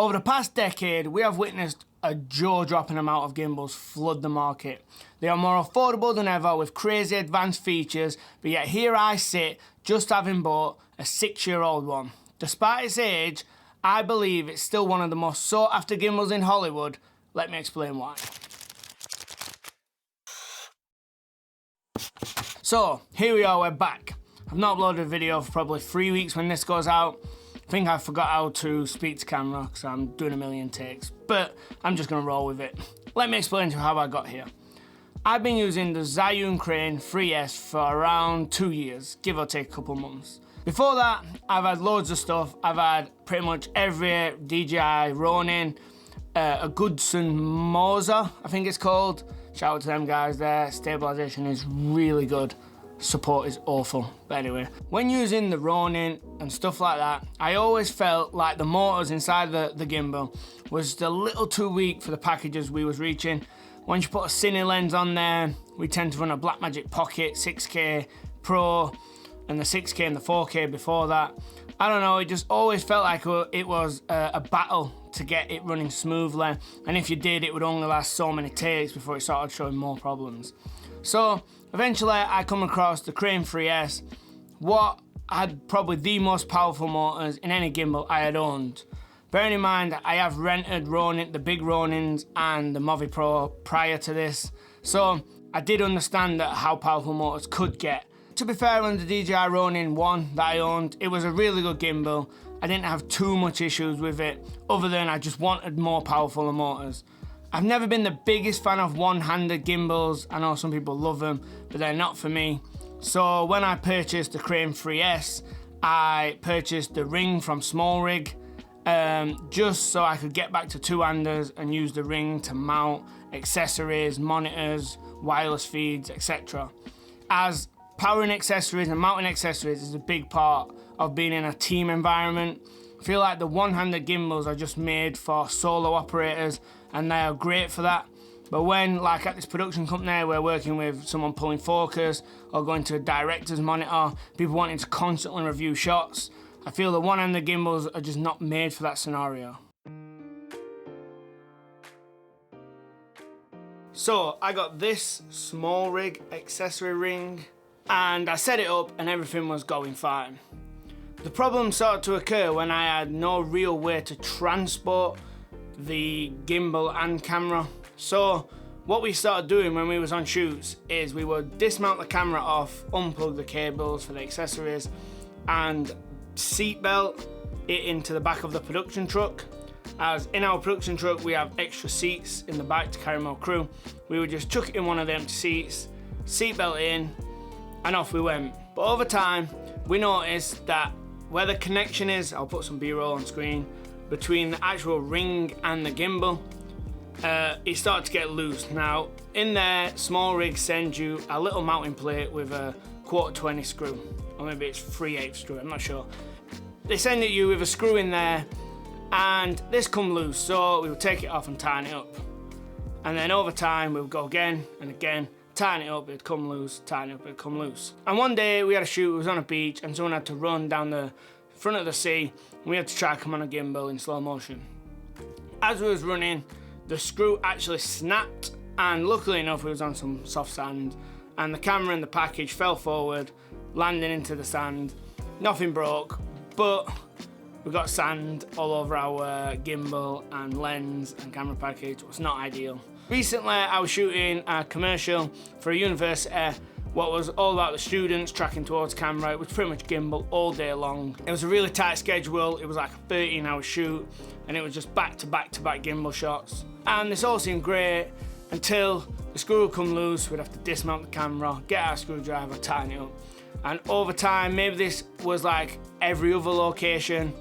Over the past decade, we have witnessed a jaw-dropping amount of gimbals flood the market. They are more affordable than ever with crazy advanced features, but yet here I sit just having bought a 6-year-old one. Despite its age, I believe it's still one of the most sought after gimbals in Hollywood. Let me explain why. So, here we are, we're back. I've not uploaded a video for probably 3 weeks when this goes out. I think I forgot how to speak to camera because I'm doing a million takes, but I'm just gonna roll with it. Let me explain to you how I got here. I've been using the Zhiyun Crane 3S for around 2 years, give or take a couple months. Before that, I've had loads of stuff. I've had pretty much every DJI Ronin, a Goodson Moser, I think it's called. Shout out to them guys there. Stabilization is really good. Support is awful. But anyway, when using the Ronin and stuff like that, I always felt like the motors inside the gimbal was a little too weak for the packages we was reaching. Once you put a cine lens on there, we tend to run a Blackmagic Pocket 6K Pro and the 6K and the 4K before that. I don't know, it just always felt like it was a battle to get it running smoothly, and if you did, it would only last so many takes before it started showing more problems. So eventually I come across the Crane 3S, what had probably the most powerful motors in any gimbal I had owned. Bearing in mind, I have rented Ronin, the big Ronins and the Movi Pro prior to this, so I did understand that how powerful motors could get. To be fair, on the DJI Ronin 1 that I owned, it was a really good gimbal. I didn't have too much issues with it, other than I just wanted more powerful motors. I've never been the biggest fan of one-handed gimbals. I know some people love them, but they're not for me. So when I purchased the Crane 3S, I purchased the Ring from Small Rig, just so I could get back to two-handers and use the Ring to mount accessories, monitors, wireless feeds, etc. As powering accessories and mounting accessories is a big part of being in a team environment. I feel like the one-handed gimbals are just made for solo operators and they are great for that. But when, like at this production company, we're working with someone pulling focus or going to a director's monitor, people wanting to constantly review shots, I feel the one-handed gimbals are just not made for that scenario. So I got this Small Rig accessory ring and I set it up and everything was going fine. The problem started to occur when I had no real way to transport the gimbal and camera. So what we started doing when we was on shoots is we would dismount the camera off, unplug the cables for the accessories and seatbelt it into the back of the production truck. As in our production truck we have extra seats in the back to carry more crew. We would just chuck it in one of the empty seats, seatbelt in, and off we went. But over time we noticed that where the connection is, I'll put some B-roll on screen, between the actual ring and the gimbal, it started to get loose. Now in there, Small Rig sends you a little mounting plate with a 1/4-20 screw, or maybe it's 3/8 screw, I'm not sure. They send it you with a screw in there and this come loose, so we would take it off and tighten it up. And then over time we would go again and again, tighten it up, it'd come loose, tighten it up, it'd come loose. And one day we had a shoot, it was on a beach and someone had to run down the front of the sea and we had to try to come on a gimbal in slow motion. As we was running, the screw actually snapped and luckily enough we was on some soft sand and the camera and the package fell forward, landing into the sand. Nothing broke, but we got sand all over our gimbal and lens and camera package. It was not ideal. Recently I was shooting a commercial for a university, what was all about the students tracking towards camera. It was pretty much gimbal all day long. It was a really tight schedule, it was like a 13-hour shoot and it was just back to back to back gimbal shots. And this all seemed great until the screw would come loose, we'd have to dismount the camera, get our screwdriver, tighten it up. And over time, maybe this was like every other location,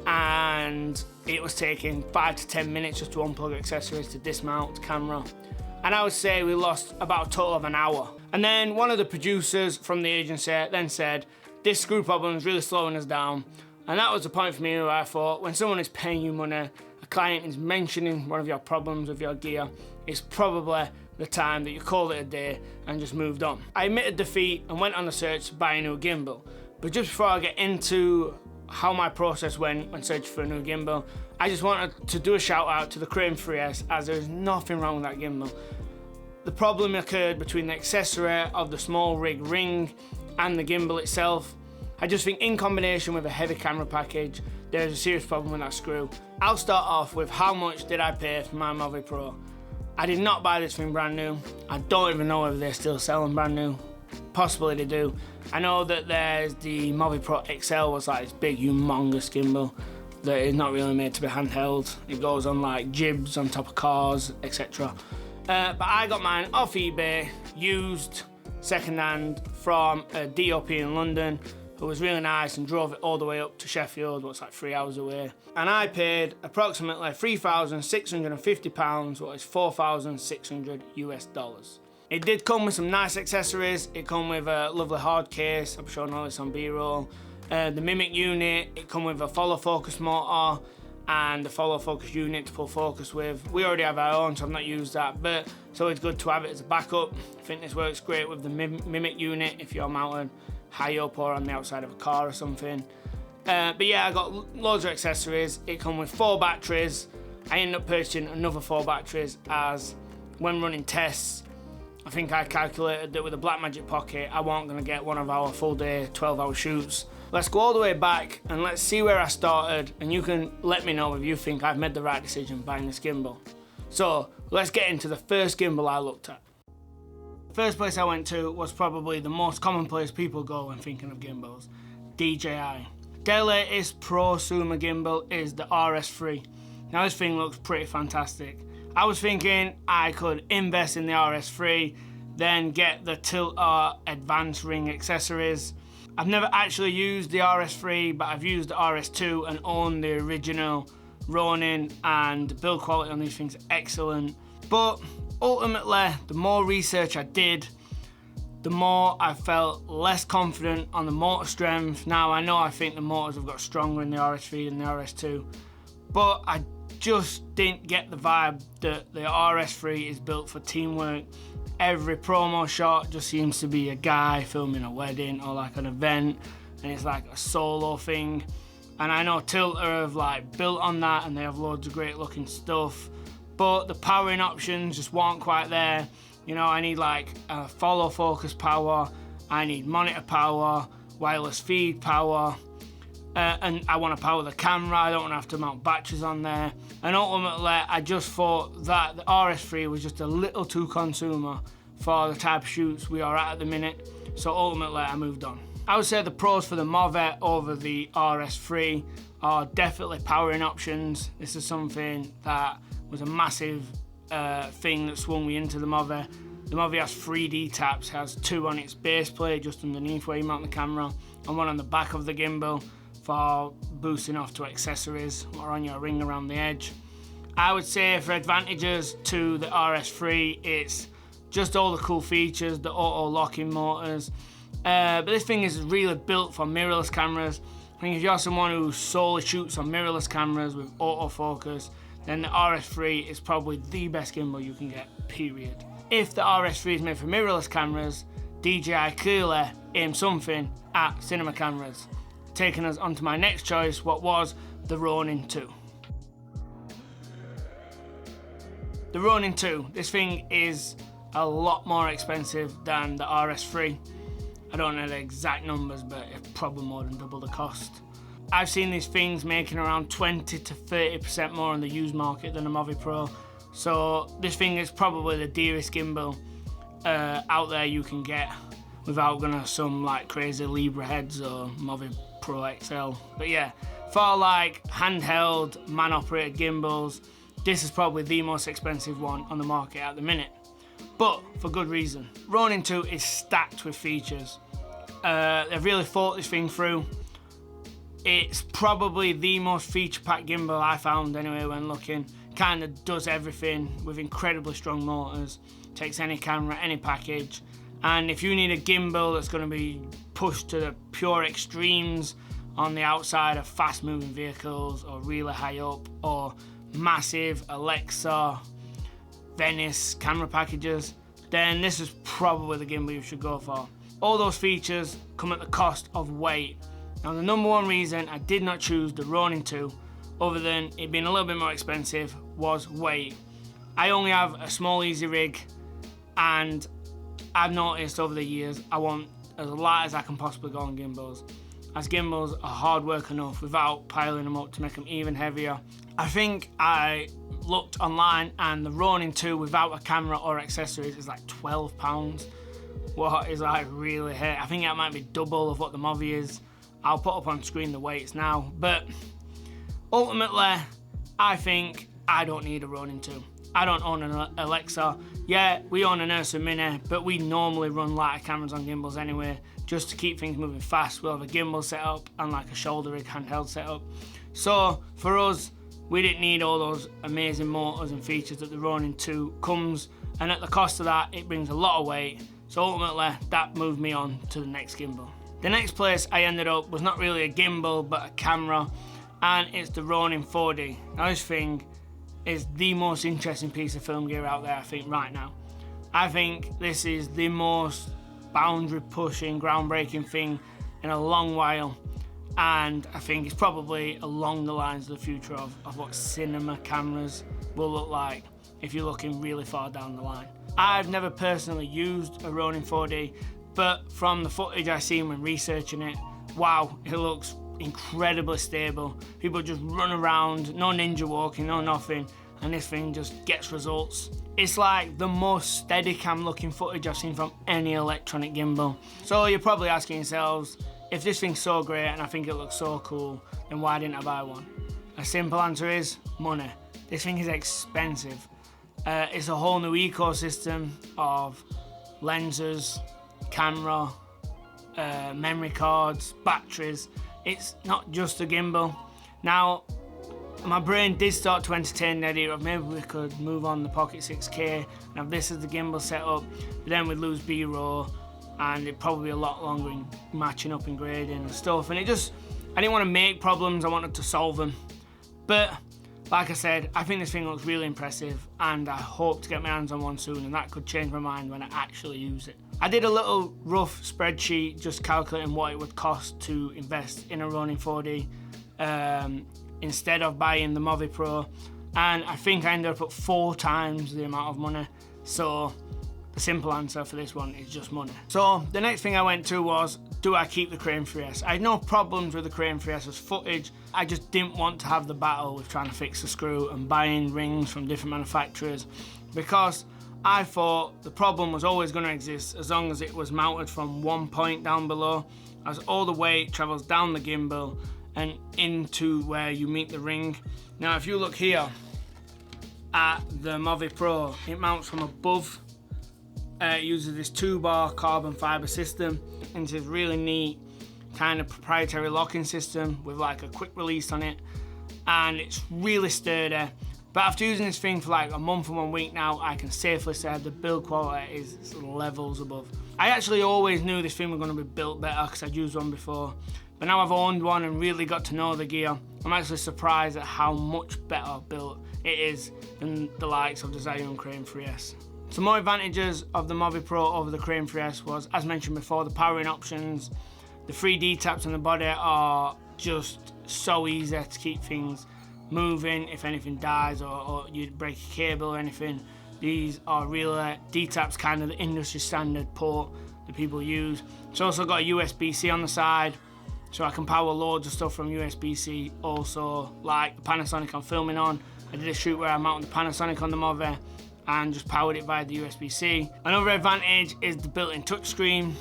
and it was taking 5 to 10 minutes just to unplug accessories, to dismount the camera. And I would say we lost about a total of an hour. And then one of the producers from the agency then said, this screw problem is really slowing us down. And that was the point for me where I thought, when someone is paying you money, a client is mentioning one of your problems with your gear, it's probably the time that you called it a day and just moved on. I admitted defeat and went on the search to buy a new gimbal. But just before I get into how my process went when searching for a new gimbal, I just wanted to do a shout out to the Crane 3S, as there's nothing wrong with that gimbal. The problem occurred between the accessory of the small rig ring and the gimbal itself. I just think in combination with a heavy camera package, there's a serious problem with that screw. I'll start off with how much did I pay for my Movi Pro. I did not buy this thing brand new. I don't even know whether they're still selling brand new. Possibly they do. I know that there's the Movi Pro XL, was like this big humongous gimbal that is not really made to be handheld. It goes on like jibs on top of cars, etc. But I got mine off eBay, used, second-hand, from a DOP in London, who was really nice and drove it all the way up to Sheffield, what's like 3 hours away. And I paid approximately £3,650, what is $4,600 US. It did come with some nice accessories. It come with a lovely hard case. I'm showing all this on B-roll. The Mimic unit, it come with a follow focus motor and the follow focus unit to pull focus with. We already have our own, so I've not used that, but it's always good to have it as a backup. I think this works great with the Mimic unit if you're mounted high up or on the outside of a car or something. But yeah, I got loads of accessories. It come with 4 batteries. I ended up purchasing another 4 batteries, as when running tests, I think I calculated that with a Blackmagic Pocket, I wasn't going to get one of our full day 12-hour shoots. Let's go all the way back and let's see where I started, and you can let me know if you think I've made the right decision buying this gimbal. So let's get into the first gimbal I looked at. The first place I went to was probably the most common place people go when thinking of gimbals, DJI. Their latest prosumer gimbal is the RS3. Now this thing looks pretty fantastic. I was thinking I could invest in the RS3, then get the Tilter advanced ring accessories. I've never actually used the RS3, but I've used the RS2 and own the original Ronin, and the build quality on these things is excellent. But ultimately, the more research I did, the more I felt less confident on the motor strength. Now I know I think the motors have got stronger in the RS3 than the RS2, but I just didn't get the vibe that the RS3 is built for teamwork. Every promo shot just seems to be a guy filming a wedding or like an event, and it's like a solo thing. And I know Tilter have like built on that, and they have loads of great looking stuff, but the powering options just weren't quite there. You know, I need like a follow focus power, I need monitor power, wireless feed power, and I want to power the camera. I don't want to have to mount batteries on there. And ultimately, I just thought that the RS3 was just a little too consumer for the type of shoots we are at the minute. So ultimately, I moved on. I would say the pros for the Movi over the RS3 are definitely powering options. This is something that was a massive thing that swung me into the Movi. The Movi has 3D taps, has 2 on its base plate just underneath where you mount the camera, and 1 on the back of the gimbal for boosting off to accessories or on your ring around the edge. I would say for advantages to the RS3, it's just all the cool features, the auto locking motors. But this thing is really built for mirrorless cameras. I think if you're someone who solely shoots on mirrorless cameras with autofocus, then the RS3 is probably the best gimbal you can get, period. If the RS3 is made for mirrorless cameras, DJI clearly aimed something at cinema cameras, taking us onto my next choice, what was the Ronin 2. The Ronin 2, this thing is a lot more expensive than the RS3. I don't know the exact numbers, but it's probably more than double the cost. I've seen these things making around 20 to 30% more on the used market than a Movi Pro. So this thing is probably the dearest gimbal out there you can get without going to some like crazy Libra heads or Movi Pro XL. But yeah, for like handheld, man-operated gimbals, this is probably the most expensive one on the market at the minute. But for good reason. Ronin 2 is stacked with features. They've really thought this thing through. It's probably the most feature-packed gimbal I found anyway when looking. Kind of does everything with incredibly strong motors. Takes any camera, any package. And if you need a gimbal that's going to be pushed to the pure extremes on the outside of fast-moving vehicles or really high up or massive Alexa, Venice camera packages, then this is probably the gimbal you should go for. All those features come at the cost of weight. Now the number one reason I did not choose the Ronin 2 other than it being a little bit more expensive, was weight. I only have a small easy rig, and I've noticed over the years I want as light as I can possibly go on gimbals, as gimbals are hard work enough without piling them up to make them even heavier. I think I looked online and the Ronin 2 without a camera or accessories is like £12. What is like really heavy. I think that might be double of what the Movi is. I'll put up on screen the weights now, but ultimately I think I don't need a Ronin 2. I don't own an Alexa. Yeah, we own an Ursa Mini, but we normally run lighter cameras on gimbals anyway, just to keep things moving fast. We'll have a gimbal setup and like a shoulder rig handheld setup. So for us, we didn't need all those amazing motors and features that the Ronin 2 comes, and at the cost of that, it brings a lot of weight. So ultimately, that moved me on to the next gimbal. The next place I ended up was not really a gimbal, but a camera, and it's the Ronin 4D. Now this thing is the most interesting piece of film gear out there, I think, right now. I think this is the most boundary pushing, groundbreaking thing in a long while, and I think it's probably along the lines of the future of what cinema cameras will look like if you're looking really far down the line. I've never personally used a Ronin 4D, but from the footage I've seen when researching it, wow, it looks incredibly stable. People just run around, no ninja walking, no nothing, and this thing just gets results. It's like the most Steadicam looking footage I've seen from any electronic gimbal. So you're probably asking yourselves, if this thing's so great and I think it looks so cool, then why didn't I buy one? A simple answer is money. This thing is expensive. It's a whole new ecosystem of lenses, camera, memory cards, batteries. It's not just a gimbal. Now, my brain did start to entertain the idea of maybe we could move on the Pocket 6K and have this as the gimbal setup, but then we'd lose B-roll and it'd probably be a lot longer in matching up and grading and stuff. And I didn't want to make problems, I wanted to solve them. But like I said, I think this thing looks really impressive and I hope to get my hands on one soon, and that could change my mind when I actually use it. I did a little rough spreadsheet just calculating what it would cost to invest in a Ronin 4D instead of buying the Movi Pro, and I think I ended up at 4 times the amount of money. So the simple answer for this one is just money. So the next thing I went to was, do I keep the Crane 3S? I had no problems with the Crane 3S's footage. I just didn't want to have the battle with trying to fix the screw and buying rings from different manufacturers, because I thought the problem was always going to exist as long as it was mounted from one point down below, as all the weight travels down the gimbal and into where you meet the ring. Now if you look here at the Movi Pro, it mounts from above. It uses this 2-bar carbon fibre system, and it's a really neat kind of proprietary locking system with like a quick release on it, and it's really sturdy. But after using this thing for like a month and 1 week now, I can safely say the build quality is levels above. I actually always knew this thing was going to be built better because I'd used one before, but now I've owned one and really got to know the gear, I'm actually surprised at how much better built it is than the likes of the Zhiyun Crane 3S. Some more advantages of the Movi Pro over the Crane 3S was, as mentioned before, the powering options. The 3D taps on the body are just so easy to keep things moving if anything dies or you break a cable or anything. These are really D-taps, kind of the industry standard port that people use. It's also got a USB-C on the side, so I can power loads of stuff from USB-C. Also, like the Panasonic I'm filming on, I did a shoot where I mounted the Panasonic on the Movi and just powered it via the USB-C. Another advantage is the built-in touchscreen.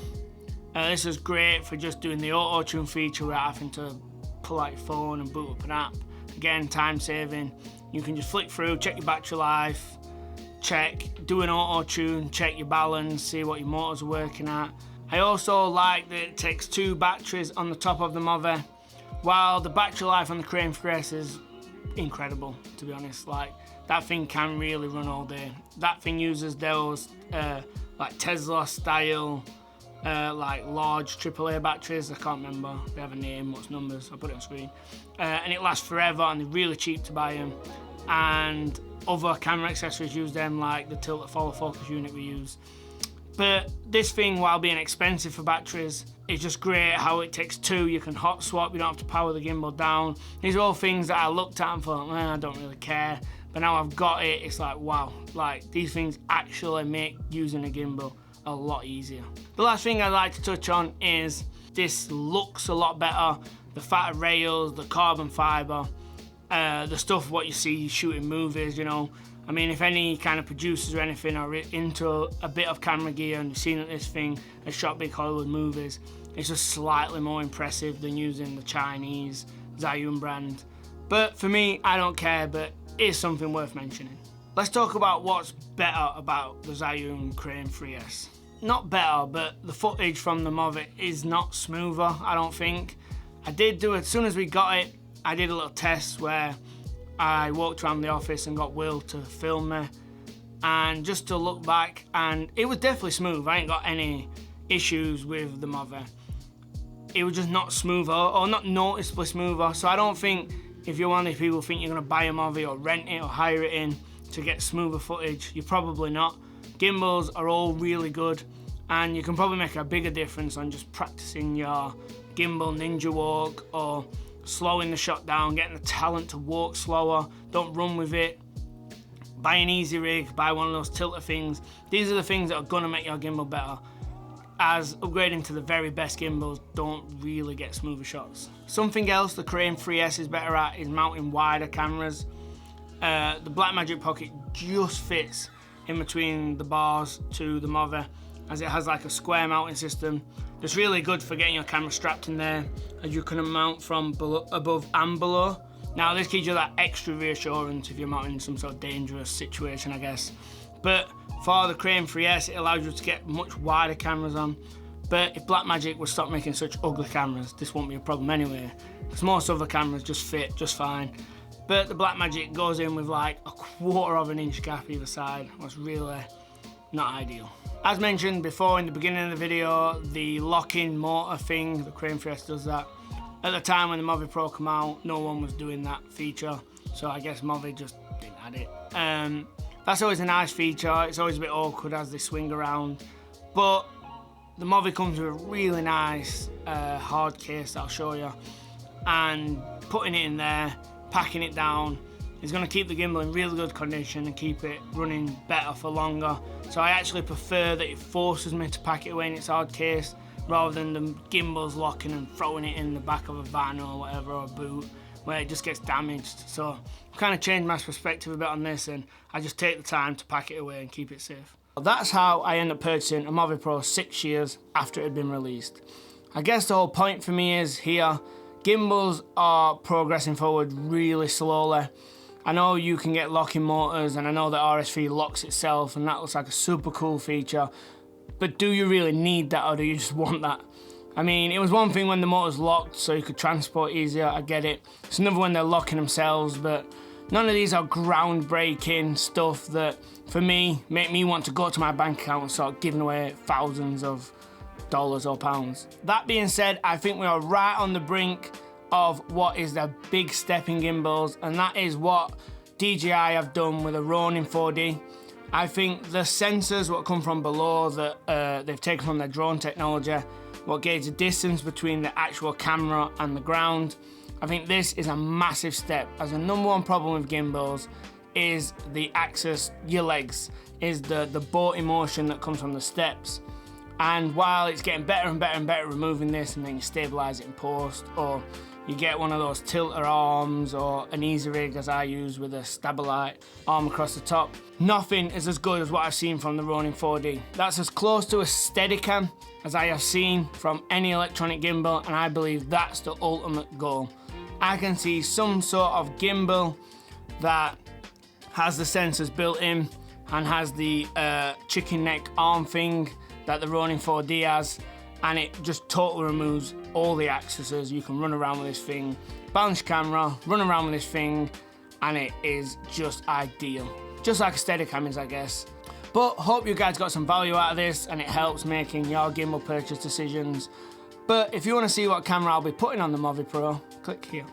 This is great for just doing the auto-tune feature without having to pull out your phone and boot up an app. Again, time saving. You can just flick through, check your battery life, do an auto-tune, check your balance, see what your motors are working at. I also like that it takes 2 batteries on the top of the Movi, while the battery life on the Crane 3S is incredible, to be honest. Like, that thing can really run all day. That thing uses those like Tesla style like large AAA batteries. I can't remember, they have a name, what's numbers, I'll put it on screen. And it lasts forever and they're really cheap to buy them. And other camera accessories use them, like the tilt follow focus unit we use. But this thing, while being expensive for batteries, is just great how it takes two. You can hot swap, you don't have to power the gimbal down. These are all things that I looked at and thought, I don't really care. But now I've got it, it's like, wow, like these things actually make using a gimbal a lot easier. The last thing I'd like to touch on is this looks a lot better. The fatter rails, the carbon fiber, the stuff what you see shooting movies, you know. I mean, if any kind of producers or anything are into a bit of camera gear and you've seen that this thing has shot big Hollywood movies, it's just slightly more impressive than using the Chinese Zhiyun brand. But for me, I don't care, but it is something worth mentioning. Let's talk about what's better about the Zhiyun Crane 3S. Not better, but the footage from the Movi is not smoother, I don't think. I did do it, as soon as we got it, I did a little test where I walked around the office and got Will to film me, and just to look back, and it was definitely smooth. I ain't got any issues with the Movi. It was just not smoother, or not noticeably smoother. So I don't think if you're one of these people who think you're gonna buy a Movi or rent it or hire it in to get smoother footage, you're probably not. Gimbals are all really good, and you can probably make a bigger difference on just practicing your gimbal ninja walk, or slowing the shot down, getting the talent to walk slower, don't run with it. Buy an easy rig, buy one of those tilter things. These are the things that are gonna make your gimbal better, as upgrading to the very best gimbals don't really get smoother shots. Something else the Crane 3S is better at is mounting wider cameras. The Blackmagic Pocket just fits in between the bars to the Movi, as it has like a square mounting system. It's really good for getting your camera strapped in there, as you can mount from above and below. Now this gives you that extra reassurance if you're mounting in some sort of dangerous situation, I guess. But for the Crane 3S, it allows you to get much wider cameras on. But if Blackmagic would stop making such ugly cameras, this won't be a problem anyway, because most other cameras just fit just fine. But the Blackmagic goes in with like a 1/4 of an inch gap either side. That's really not ideal. As mentioned before in the beginning of the video, the lock-in motor thing, the Crane 3S does that. At the time when the Movi Pro came out, no one was doing that feature, so I guess Movi just didn't add it. That's always a nice feature. It's always a bit awkward as they swing around, but the Movi comes with a really nice hard case that I'll show you, and putting it in there, packing it down, is going to keep the gimbal in really good condition and keep it running better for longer. So I actually prefer that it forces me to pack it away in its hard case, rather than the gimbals locking and throwing it in the back of a van or whatever, or a boot, where it just gets damaged. So I've kind of changed my perspective a bit on this, and I just take the time to pack it away and keep it safe. That's how I ended up purchasing a Movi Pro 6 years after it had been released. I guess the whole point for me is here, gimbals are progressing forward really slowly. I know you can get locking motors, and I know that RS3 locks itself, and that looks like a super cool feature, but do you really need that, or do you just want that? I mean, it was one thing when the motor's locked so you could transport easier, I get it. It's another when they're locking themselves, but none of these are groundbreaking stuff that, for me, make me want to go to my bank account and start giving away thousands of dollars or pounds. That being said, I think we are right on the brink of what is the big step in gimbals, and that is what DJI have done with a Ronin 4D. I think the sensors what come from below that they've taken from their drone technology, what gauge the distance between the actual camera and the ground, I think this is a massive step, as the number one problem with gimbals is the axis, your legs, is the boating motion that comes from the steps. And while it's getting better and better and better removing this, and then you stabilize it in post, or you get one of those tilter arms or an easy rig as I use with a Stabilite arm across the top, nothing is as good as what I've seen from the Ronin 4D. That's as close to a Steadicam as I have seen from any electronic gimbal, and I believe that's the ultimate goal. I can see some sort of gimbal that has the sensors built in and has the chicken neck arm thing that the Ronin 4D has, and it just totally removes all the axes. You can run around with this thing, balance camera, run around with this thing, and it is just ideal. Just like a Steadicam is, I guess. But hope you guys got some value out of this and it helps making your gimbal purchase decisions. But if you want to see what camera I'll be putting on the Movi Pro, click here.